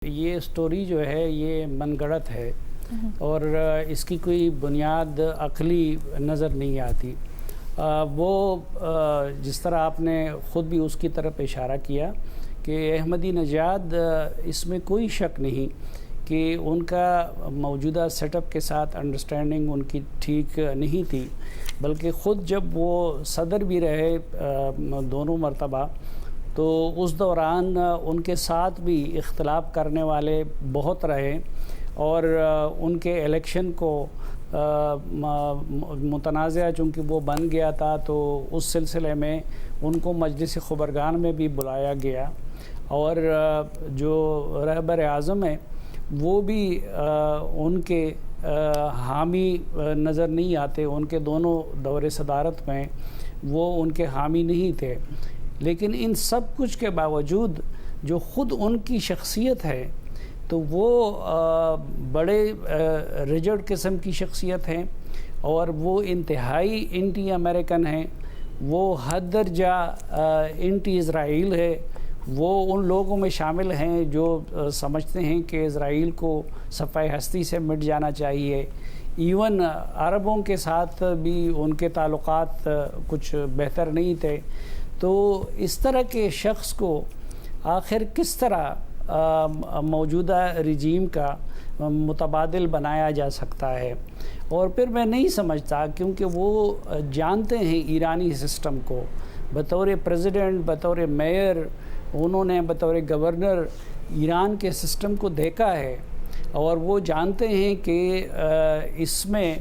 یہ سٹوری جو ہے یہ من گڑت ہے اور اس کی کوئی بنیاد عقلی نظر نہیں آتی۔ وہ جس طرح آپ نے خود بھی اس کی طرف اشارہ کیا کہ احمدی نژاد اس میں کوئی شک نہیں کہ ان کا موجودہ سیٹ اپ کے ساتھ انڈرسٹینڈنگ ان کی ٹھیک نہیں تھی، بلکہ خود جب وہ صدر بھی رہے دونوں مرتبہ تو اس دوران ان کے ساتھ بھی اختلاف کرنے والے بہت رہے اور ان کے الیکشن کو متنازع چونکہ وہ بن گیا تھا تو اس سلسلے میں ان کو مجلس خبرگان میں بھی بلایا گیا اور جو رہبر اعظم ہے وہ بھی ان کے حامی نظر نہیں آتے، ان کے دونوں دور صدارت میں وہ ان کے حامی نہیں تھے۔ لیکن ان سب کچھ کے باوجود جو خود ان کی شخصیت ہے تو وہ بڑے ریجڈ قسم کی شخصیت ہیں اور وہ انتہائی اینٹی امریکن ہیں، وہ حد درجہ اینٹی اسرائیل ہے۔ وہ ان لوگوں میں شامل ہیں جو سمجھتے ہیں کہ اسرائیل کو صفحہ ہستی سے مٹ جانا چاہیے۔ ایون عربوں کے ساتھ بھی ان کے تعلقات کچھ بہتر نہیں تھے۔ تو اس طرح کے شخص کو آخر کس طرح موجودہ رجیم کا متبادل بنایا جا سکتا ہے؟ اور پھر میں نہیں سمجھتا، کیونکہ وہ جانتے ہیں ایرانی سسٹم کو بطور پریزیڈنٹ، بطور میئر، انہوں نے بطور گورنر ایران کے سسٹم کو دیکھا ہے اور وہ جانتے ہیں کہ اس میں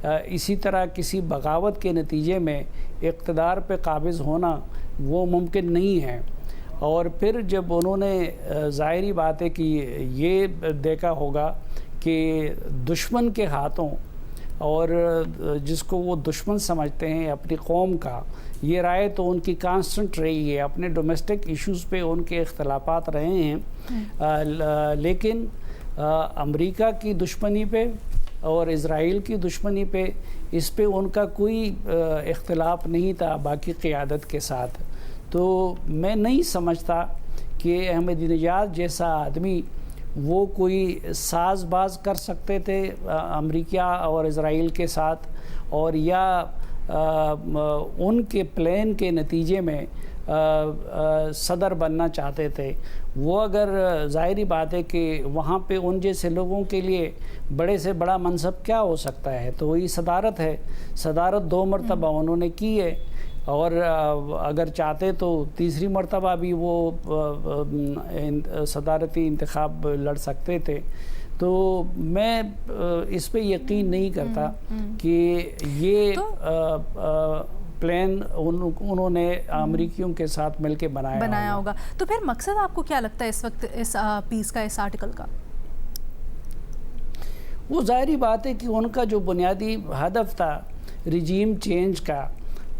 اسی طرح کسی بغاوت کے نتیجے میں اقتدار پہ قابض ہونا وہ ممکن نہیں ہے۔ اور پھر جب انہوں نے ظاہری بات ہے کہ یہ دیکھا ہوگا کہ دشمن کے ہاتھوں اور جس کو وہ دشمن سمجھتے ہیں اپنی قوم کا، یہ رائے تو ان کی کانسٹنٹ رہی ہے، اپنے ڈومیسٹک ایشوز پہ ان کے اختلافات رہے ہیں، لیکن امریکہ کی دشمنی پہ اور اسرائیل کی دشمنی پہ اس پہ ان کا کوئی اختلاف نہیں تھا باقی قیادت کے ساتھ۔ تو میں نہیں سمجھتا کہ احمدی نژاد جیسا آدمی وہ کوئی ساز باز کر سکتے تھے امریکہ اور اسرائیل کے ساتھ، اور یا ان کے پلان کے نتیجے میں صدر بننا چاہتے تھے۔ وہ اگر ظاہری بات ہے کہ وہاں پہ ان جیسے لوگوں کے لیے بڑے سے بڑا منصب کیا ہو سکتا ہے، تو وہی صدارت ہے۔ صدارت 2 مرتبہ انہوں نے کی ہے اور اگر چاہتے تو تیسری مرتبہ بھی وہ صدارتی انتخاب لڑ سکتے تھے۔ تو میں اس پہ یقین نہیں کرتا کہ یہ پلان انہوں نے امریکیوں کے ساتھ مل کے بنایا ہوگا۔ تو پھر مقصد آپ کو کیا لگتا ہے اس وقت اس پیس کا، اس آرٹیکل کا؟ وہ ظاہری بات ہے کہ ان کا جو بنیادی ہدف تھا رجیم چینج کا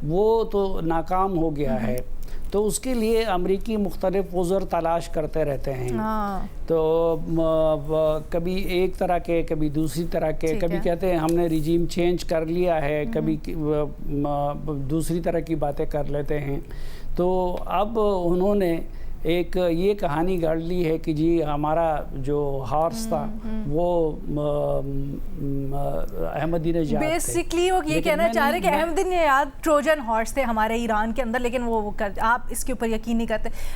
وہ تو ناکام ہو گیا ہے، تو اس کے لیے امریکی مختلف عذر تلاش کرتے رہتے ہیں۔ تو کبھی ایک طرح کے، کبھی دوسری طرح کے، کبھی کہتے ہیں ہم نے رجیم چینج کر لیا ہے، کبھی دوسری طرح کی باتیں کر لیتے ہیں۔ تو اب انہوں نے ایک یہ کہانی گڑھ لی ہے کہ جی ہمارا جو ہارس تھا وہ احمدی نژاد تھے۔ بیسکلی وہ یہ کہنا چاہ رہے کہ احمدی نژاد ٹروجن ہارس تھے ہمارے ایران کے اندر، لیکن وہ آپ اس کے اوپر یقین نہیں کرتے۔